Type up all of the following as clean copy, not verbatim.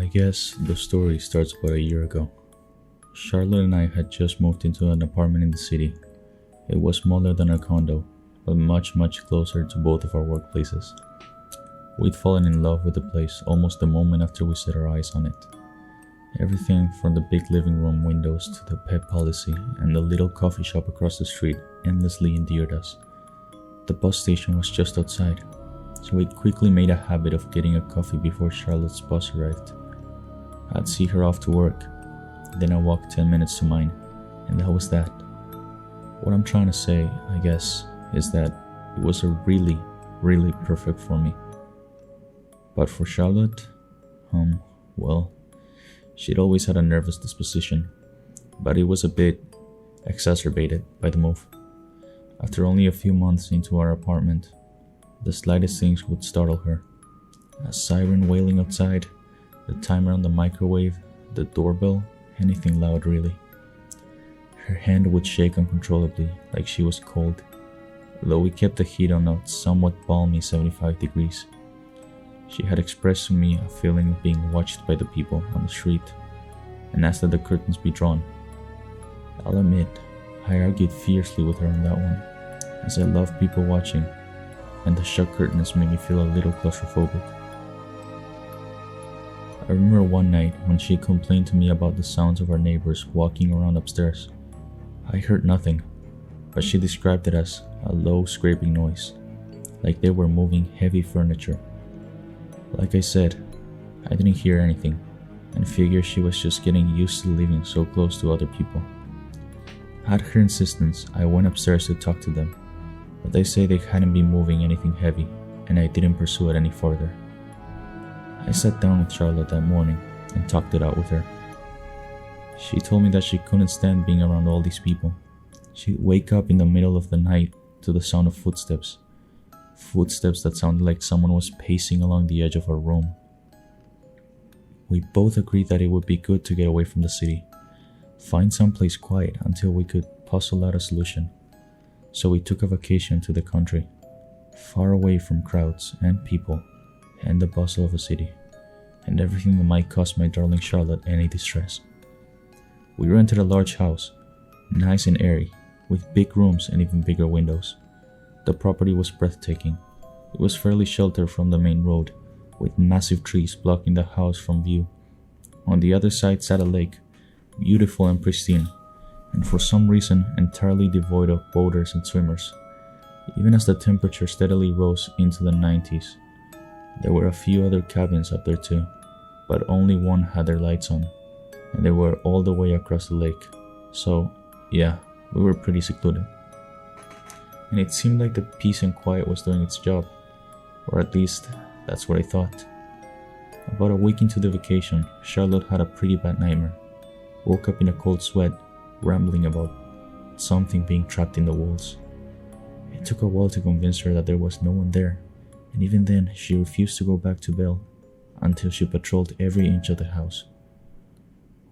I guess the story starts about a year ago. Charlotte and I had just moved into an apartment in the city. It was smaller than our condo, but much closer to both of our workplaces. We'd fallen in love with the place almost the moment after we set our eyes on it. Everything from the big living room windows to the pet policy and the little coffee shop across the street endlessly endeared us. The bus station was just outside, so we quickly made a habit of getting a coffee before Charlotte's bus arrived. I'd see her off to work, then I'd walk 10 minutes to mine, and that was that. What I'm trying to say, I guess, is that it was a really perfect for me. But for Charlotte, well, she'd always had a nervous disposition, but it was a bit exacerbated by the move. After only a few months into our apartment, the slightest things would startle her. A siren wailing outside, the timer on the microwave, the doorbell, anything loud really. Her hand would shake uncontrollably, like she was cold, though we kept the heat on a somewhat balmy 75 degrees. She had expressed to me a feeling of being watched by the people on the street, and asked that the curtains be drawn. I'll admit, I argued fiercely with her on that one, as I love people watching, and the shut curtains made me feel a little claustrophobic. I remember one night when she complained to me about the sounds of our neighbors walking around upstairs. I heard nothing, but she described it as a low scraping noise, like they were moving heavy furniture. Like I said, I didn't hear anything, and figured she was just getting used to living so close to other people. At her insistence, I went upstairs to talk to them, but they say they hadn't been moving anything heavy, and I didn't pursue it any further. I sat down with Charlotte that morning and talked it out with her. She told me that she couldn't stand being around all these people. She'd wake up in the middle of the night to the sound of footsteps. Footsteps that sounded like someone was pacing along the edge of her room. We both agreed that it would be good to get away from the city, find someplace quiet until we could puzzle out a solution. So we took a vacation to the country, far away from crowds and people and the bustle of a city, and everything that might cause my darling Charlotte any distress. We rented a large house, nice and airy, with big rooms and even bigger windows. The property was breathtaking. It was fairly sheltered from the main road, with massive trees blocking the house from view. On the other side sat a lake, beautiful and pristine, and for some reason entirely devoid of boaters and swimmers. Even as the temperature steadily rose into the 90s, there were a few other cabins up there too, but only one had their lights on, and they were all the way across the lake. So, yeah, we were pretty secluded. And it seemed like the peace and quiet was doing its job, or at least that's what I thought. About a week into the vacation, Charlotte had a pretty bad nightmare. Woke up in a cold sweat, rambling about something being trapped in the walls. It took a while to convince her that there was no one there, and even then she refused to go back to bed until she patrolled every inch of the house.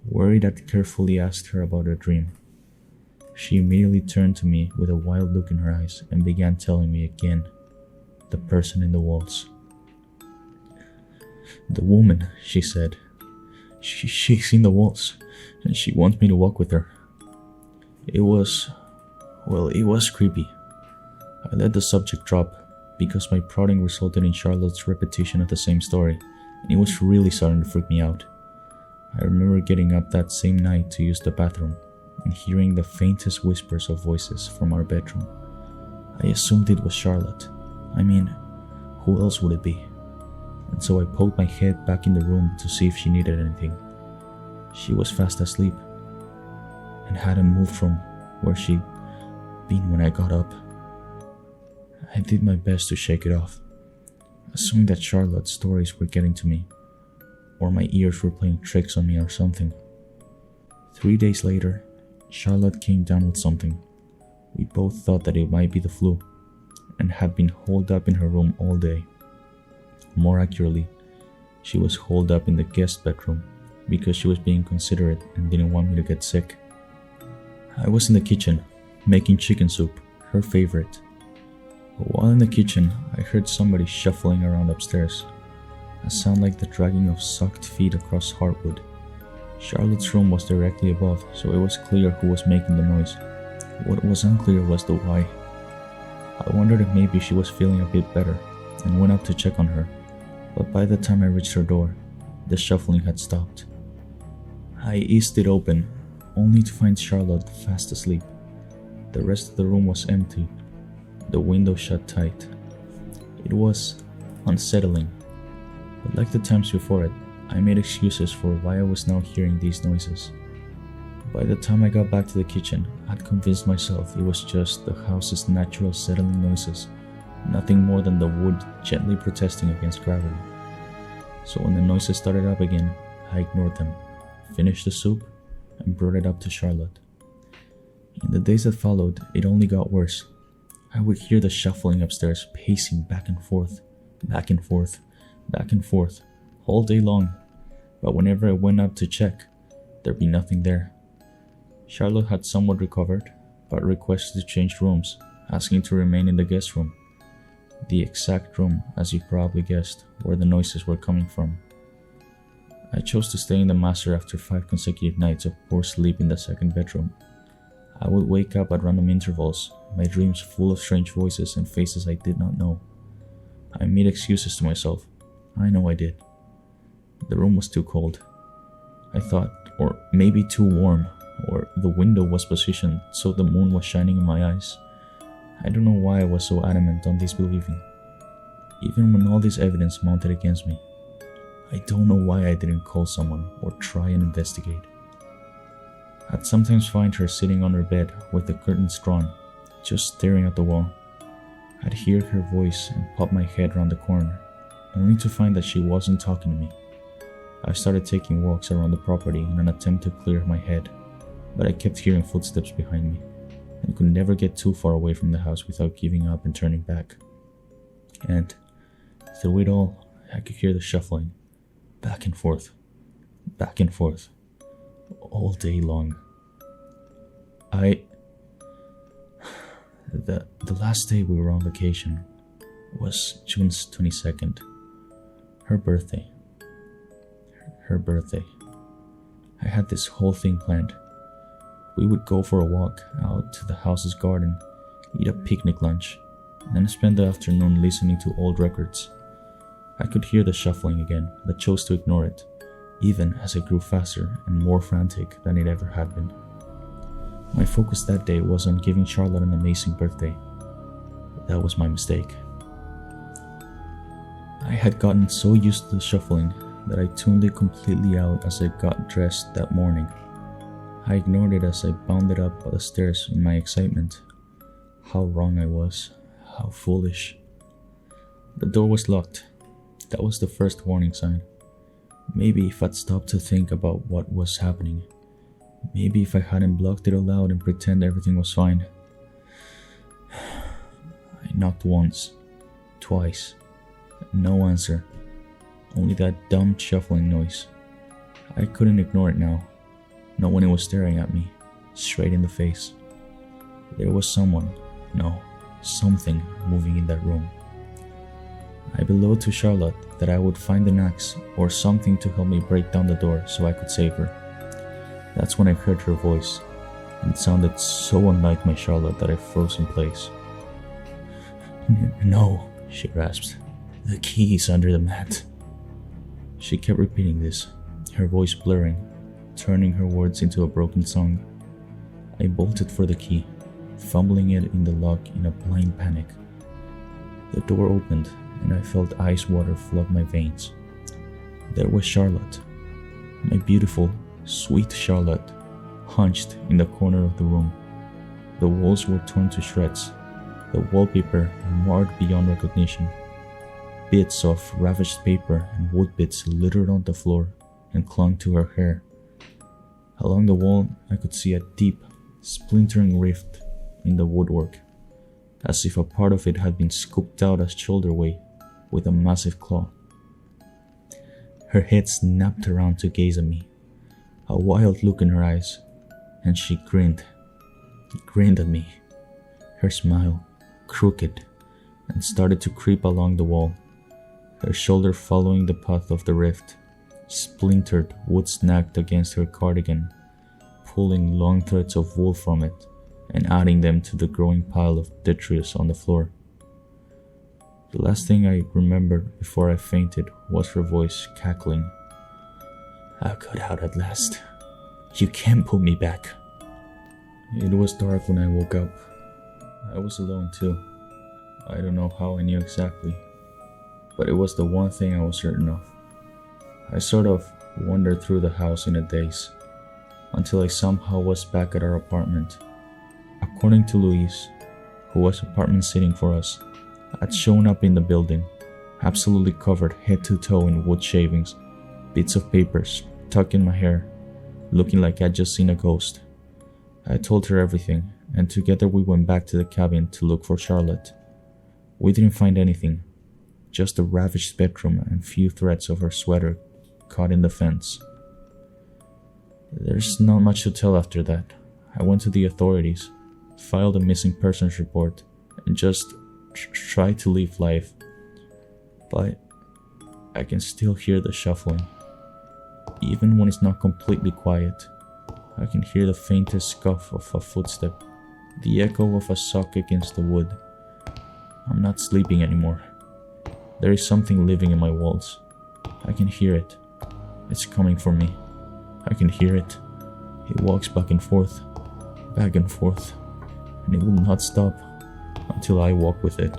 Worried, I carefully asked her about her dream. She immediately turned to me with a wild look in her eyes and began telling me again, the person in the walls. The woman, she said. She's in the walls, and she wants me to walk with her. It was creepy. I let the subject drop because my prodding resulted in Charlotte's repetition of the same story, and it was really starting to freak me out. I remember getting up that same night to use the bathroom and hearing the faintest whispers of voices from our bedroom. I assumed it was Charlotte. I mean, who else would it be? And so I poked my head back in the room to see if she needed anything. She was fast asleep and hadn't moved from where she'd been when I got up. I did my best to shake it off, assuming that Charlotte's stories were getting to me, or my ears were playing tricks on me or something. 3 days later, Charlotte came down with something. We both thought that it might be the flu, and had been holed up in her room all day. More accurately, she was holed up in the guest bedroom because she was being considerate and didn't want me to get sick. I was in the kitchen, making chicken soup, her favorite. But while in the kitchen, I heard somebody shuffling around upstairs. a sound like the dragging of socked feet across hardwood. Charlotte's room was directly above, so it was clear who was making the noise. What was unclear was the why. I wondered if maybe she was feeling a bit better, and went up to check on her, but by the time I reached her door, the shuffling had stopped. I eased it open, only to find Charlotte fast asleep. The rest of the room was empty, the window shut tight. It was unsettling, but like the times before it, I made excuses for why I was now hearing these noises. By the time I got back to the kitchen, I'd convinced myself it was just the house's natural settling noises, nothing more than the wood gently protesting against gravity. So when the noises started up again, I ignored them, finished the soup, and brought it up to Charlotte. In the days that followed, it only got worse. I would hear the shuffling upstairs, pacing back and forth, back and forth, back and forth, all day long, but whenever I went up to check, there'd be nothing there. Charlotte had somewhat recovered, but requested to change rooms, asking to remain in the guest room. The exact room, as you probably guessed, where the noises were coming from. I chose to stay in the master after 5 consecutive nights of poor sleep in the second bedroom. I would wake up at random intervals, my dreams full of strange voices and faces I did not know. I made excuses to myself. I know I did. The room was too cold, I thought, or maybe too warm, or the window was positioned so the moon was shining in my eyes. I don't know why I was so adamant on disbelieving, even when all this evidence mounted against me. I don't know why I didn't call someone or try and investigate. I'd sometimes find her sitting on her bed with the curtains drawn, just staring at the wall. I'd hear her voice and pop my head around the corner, only to find that she wasn't talking to me. I started taking walks around the property in an attempt to clear my head, but I kept hearing footsteps behind me, and could never get too far away from the house without giving up and turning back. And through it all, I could hear the shuffling, back and forth, all day long. The last day we were on vacation was June 22nd. Her birthday. I had this whole thing planned. We would go for a walk out to the house's garden, eat a picnic lunch, and then spend the afternoon listening to old records. I could hear the shuffling again, but chose to ignore it, even as it grew faster and more frantic than it ever had been. My focus that day was on giving Charlotte an amazing birthday. That was my mistake. I had gotten so used to the shuffling that I tuned it completely out as I got dressed that morning. I ignored it as I bounded up the stairs in my excitement. How wrong I was, how foolish. The door was locked. That was the first warning sign. Maybe if I'd stopped to think about what was happening. Maybe if I hadn't blocked it aloud and pretend everything was fine. I knocked once, twice. No answer. Only that dumb shuffling noise. I couldn't ignore it now. Not when it was staring at me, straight in the face. There was someone, no, something moving in that room. I bellowed to Charlotte that I would find an axe or something to help me break down the door so I could save her. That's when I heard her voice, and it sounded so unlike my Charlotte that I froze in place. No, she rasped. The key is under the mat. She kept repeating this, her voice blurring, turning her words into a broken song. I bolted for the key, fumbling it in the lock in a blind panic. The door opened, and I felt ice water flood my veins. There was Charlotte, my beautiful, sweet Charlotte, hunched in the corner of the room. The walls were torn to shreds, the wallpaper marred beyond recognition. Bits of ravaged paper and wood bits littered on the floor and clung to her hair. Along the wall, I could see a deep, splintering rift in the woodwork, as if a part of it had been scooped out as shoulder weight with a massive claw. Her head snapped around to gaze at me, a wild look in her eyes, and she grinned at me. Her smile, crooked, and started to creep along the wall, her shoulder following the path of the rift. Splintered wood snagged against her cardigan, pulling long threads of wool from it and adding them to the growing pile of detritus on the floor. The last thing I remembered before I fainted was her voice cackling. "I got out at last. You can't pull me back." It was dark when I woke up. I was alone too. I don't know how I knew exactly, but it was the one thing I was certain of. I sort of wandered through the house in a daze, until I somehow was back at our apartment. According to Louise, who was apartment sitting for us, I'd shown up in the building, absolutely covered head to toe in wood shavings, bits of papers tucked in my hair, looking like I'd just seen a ghost. I told her everything, and together we went back to the cabin to look for Charlotte. We didn't find anything, just a ravaged bedroom and few threads of her sweater caught in the fence. There's not much to tell after that. I went to the authorities, filed a missing persons report, and just tried to live life. But I can still hear the shuffling. Even when it's not completely quiet, I can hear the faintest scuff of a footstep, the echo of a sock against the wood. I'm not sleeping anymore. There is something living in my walls. I can hear it. It's coming for me. I can hear it. It walks back and forth, and it will not stop until I walk with it.